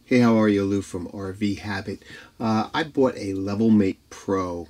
Hey, how are you? Lou from RV Habit. I bought a LevelmatepRO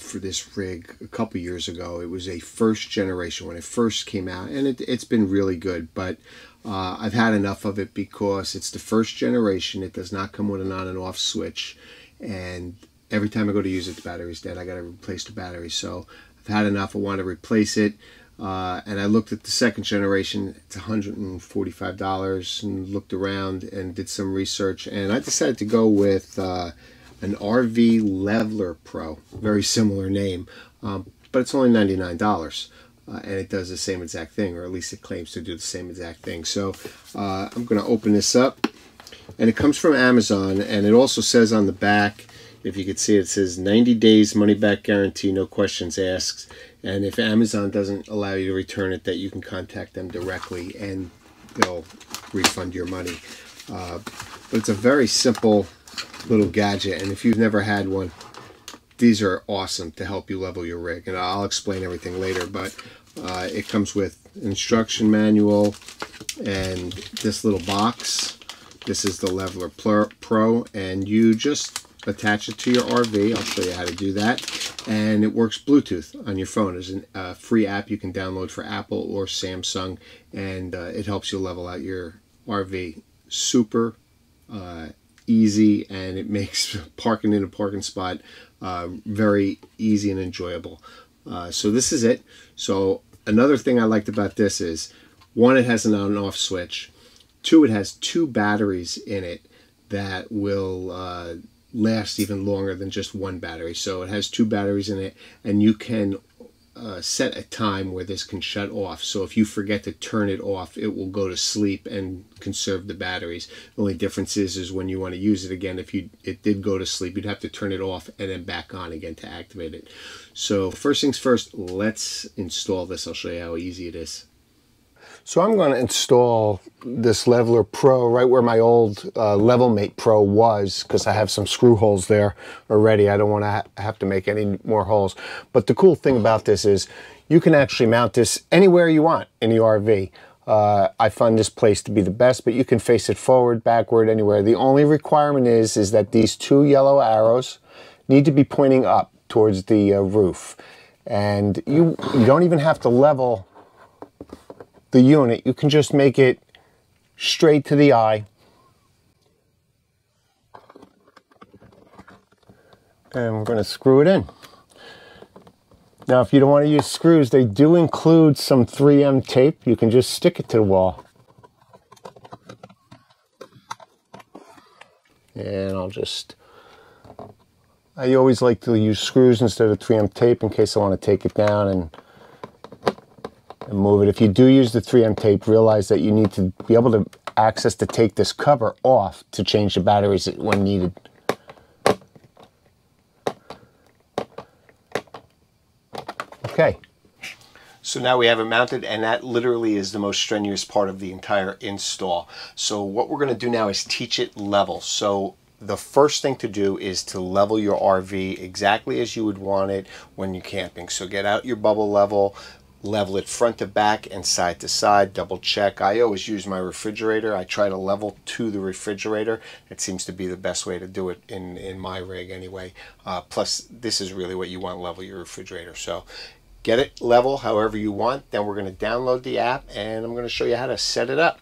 for this rig a couple years ago. It was a first generation when it first came out, and it's been really good, but I've had enough of it because it's the first generation. It does not come with an on and off switch, and every time I go to use it, the battery's dead. I got to replace the battery, so I've had enough. I want to replace it. And I looked at the second generation. It's $145, and looked around and did some research, and I decided to go with an RVLevelerPRO. Very similar name, but it's only $99, and it does the same exact thing, or at least it claims to do the same exact thing. So I'm going to open this up, and it comes from Amazon, and it also says on the back, if you could see, it says 90 days money back guarantee, no questions asked. And if Amazon doesn't allow you to return it, that you can contact them directly and they'll refund your money. But it's a very simple little gadget, and if you've never had one, these are awesome to help you level your rig. And I'll explain everything later, but it comes with instruction manual and this little box. This is the LevelerPRO, and you just attach it to your RV. I'll show you how to do that. And it works Bluetooth on your phone. There's a free app you can download for Apple or Samsung, and it helps you level out your RV. Super easy, and it makes parking in a parking spot very easy and enjoyable. So this is it. So another thing I liked about this is, one, it has an on and off switch. Two, it has two batteries in it that will last even longer than just one battery. So it has two batteries in it, and you can set a time where this can shut off. So if you forget to turn it off, it will go to sleep and conserve the batteries. The only difference is when you want to use it again, if it did go to sleep, you'd have to turn it off and then back on again to activate it. So first things first, let's install this. I'll show you how easy it is. So I'm going to install this LevelerPRO right where my old LevelmatepRO was, because I have some screw holes there already. I don't want to have to make any more holes. But the cool thing about this is you can actually mount this anywhere you want in the RV. I find this place to be the best, but you can face it forward, backward, anywhere. The only requirement is that these two yellow arrows need to be pointing up towards the roof. And you don't even have to level the unit. You can just make it straight to the eye, and we're going to screw it in. Now if you don't want to use screws, they do include some 3M tape. You can just stick it to the wall, and I always like to use screws instead of 3M tape in case I want to take it down and move it. If you do use the 3M tape, realize that you need to be able to take this cover off to change the batteries when needed. Okay, so now we have it mounted, and that literally is the most strenuous part of the entire install. So what we're going to do now is teach it level. So the first thing to do is to level your RV exactly as you would want it when you're camping. So get out your bubble level, level it front to back and side to side, double check. I always use my refrigerator. I try to level to the refrigerator. It seems to be the best way to do it in my rig anyway. Plus this is really what you want, level your refrigerator. So get it level however you want. Then we're going to download the app, and I'm going to show you how to set it up.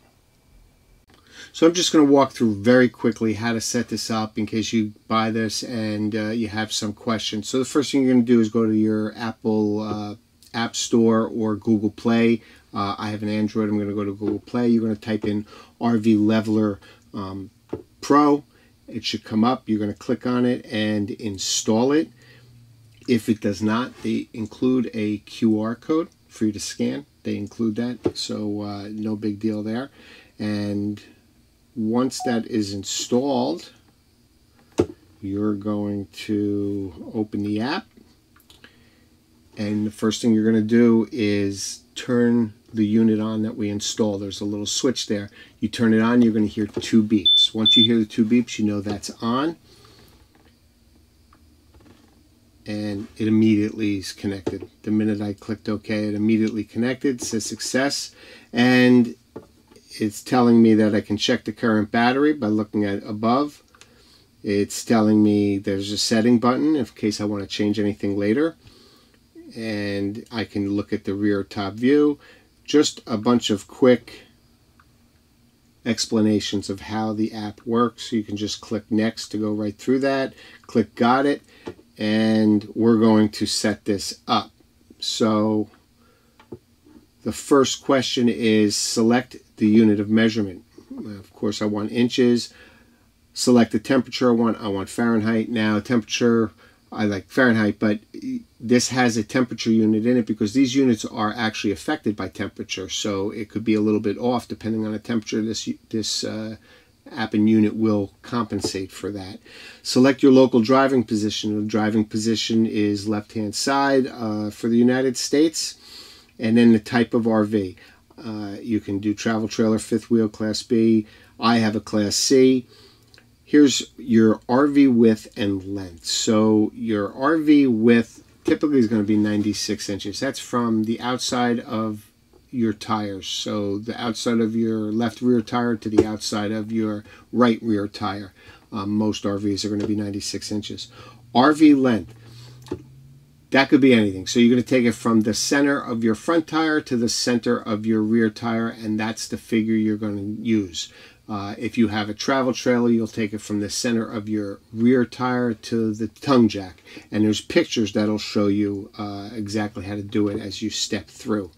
So I'm just going to walk through very quickly how to set this up in case you buy this and you have some questions. So the first thing you're going to do is go to your Apple App Store or Google Play. I have an Android. I'm going to go to Google Play. You're going to type in RVLevelerPRO. It should come up. You're going to click on it and install it. If it does not, they include a QR code for you to scan. They include that, so no big deal there. And once that is installed, you're going to open the app. And the first thing you're going to do is turn the unit on that we installed. There's a little switch there. You turn it on, you're going to hear two beeps. Once you hear the two beeps, you know that's on. And it immediately is connected. The minute I clicked OK, it immediately connected. It says success. And It's telling me that I can check the current battery by looking at above. It's telling me there's a setting button in case I want to change anything later. And I can look at the rear top view. Just a bunch of quick explanations of how the app works. You can just click next to go right through that. Click got it. And we're going to set this up. So the first question is select the unit of measurement. Of course, I want inches. Select the temperature I want Fahrenheit. Now, temperature, I like Fahrenheit, but this has a temperature unit in it because these units are actually affected by temperature. So it could be a little bit off depending on the temperature. This app and unit will compensate for that. Select your local driving position. The driving position is left-hand side for the United States. And then the type of RV. You can do travel trailer, fifth wheel, Class B. I have a Class C. Here's your RV width and length. So your RV width typically is going to be 96 inches. That's from the outside of your tires. So the outside of your left rear tire to the outside of your right rear tire. Most RVs are going to be 96 inches. RV length. That could be anything. So you're going to take it from the center of your front tire to the center of your rear tire, and that's the figure you're going to use. If you have a travel trailer, you'll take it from the center of your rear tire to the tongue jack. And there's pictures that'll show you exactly how to do it as you step through.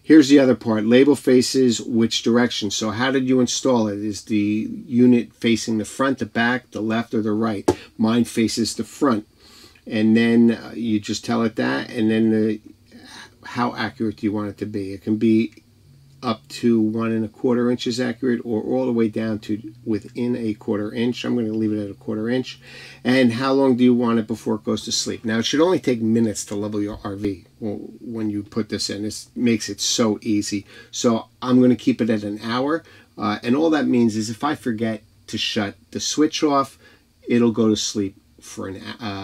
Here's the other part. Label faces which direction. So how did you install it? Is the unit facing the front, the back, the left, or the right? Mine faces the front. And then you just tell it that, and then how accurate do you want it to be? It can be up to 1 1/4 inches accurate, or all the way down to within a 1/4 inch. I'm going to leave it at a 1/4 inch. And how long do you want it before it goes to sleep? Now, it should only take minutes to level your RV when you put this in. This makes it so easy. So I'm going to keep it at an hour. And all that means is if I forget to shut the switch off, it'll go to sleep for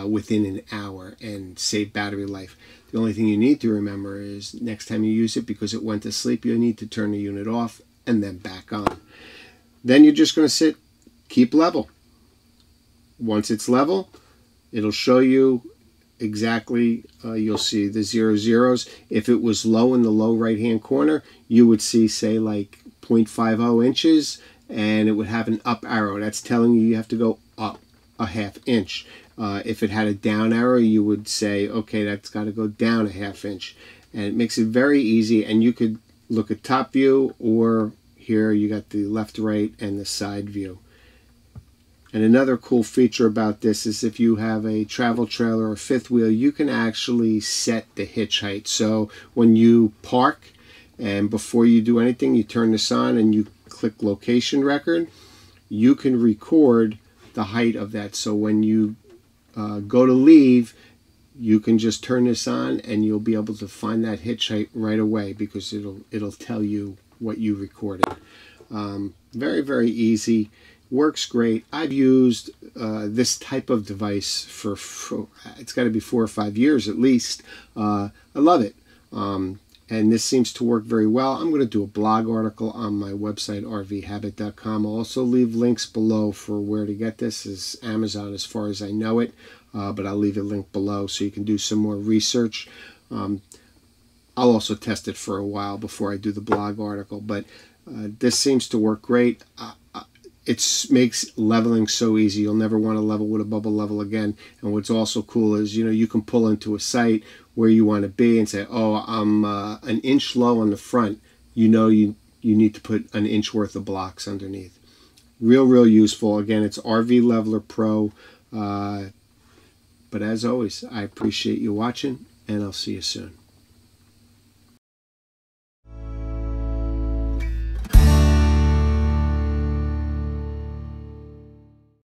within an hour and save battery life. The only thing you need to remember is next time you use it, because it went to sleep, you need to turn the unit off and then back on. Then you're just going to keep level. Once it's level, it'll show you exactly, you'll see the 0 zeros. If it was low in the low right hand corner, you would see, say, like 0.50 inches, and it would have an up arrow. That's telling you have to go up a 1/2 inch. If it had a down arrow, you would say, okay, that's got to go down a 1/2 inch. And it makes it very easy, and you could look at top view, or here you got the left, right, and the side view. And another cool feature about this is if you have a travel trailer or fifth wheel, you can actually set the hitch height. So when you park and before you do anything, you turn this on and you click location record, you can record the height of that. So when you go to leave, you can just turn this on and you'll be able to find that hitch height right away, because it'll tell you what you recorded. Very, very easy. Works great. I've used this type of device for it's got to be 4 or 5 years at least. I love it. And this seems to work very well. I'm going to do a blog article on my website, rvhabit.com. I'll also leave links below for where to get this. This is Amazon as far as I know it, but I'll leave a link below so you can do some more research. I'll also test it for a while before I do the blog article, but this seems to work great. It makes leveling so easy. You'll never want to level with a bubble level again. And what's also cool is, you can pull into a site where you want to be and say, oh, I'm an inch low on the front. You need to put an inch worth of blocks underneath. Real useful. Again, it's RVLevelerPRO. But as always, I appreciate you watching, and I'll see you soon.